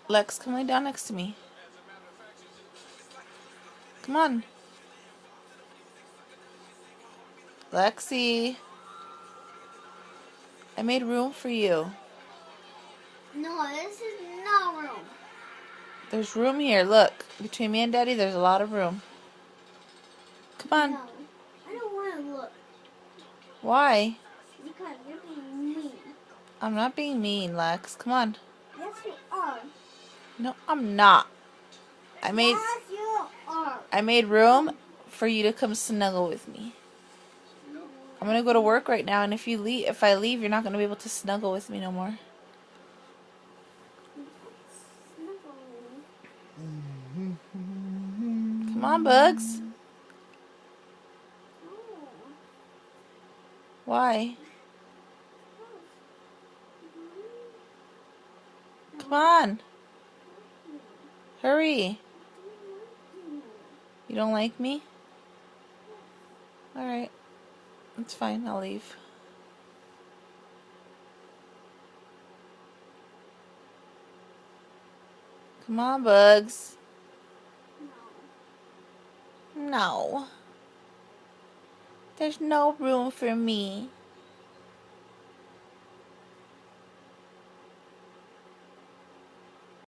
Lex, come lay down next to me. Come on. Lexi. I made room for you. No, this is no room. There's room here. Look. Between me and Daddy, there's a lot of room. Come on. No, I don't want to look. Why? Because you're being mean. I'm not being mean, Lex. Come on. Yes, you are. No, I'm not. Yes, you are. I made room for you to come snuggle with me. I'm gonna go to work right now, and if I leave, you're not gonna be able to snuggle with me no more. Come on, Bugs. Why? Come on. Hurry. You don't like me? Alright. It's fine. I'll leave. Come on, Bugs. No. There's no room for me.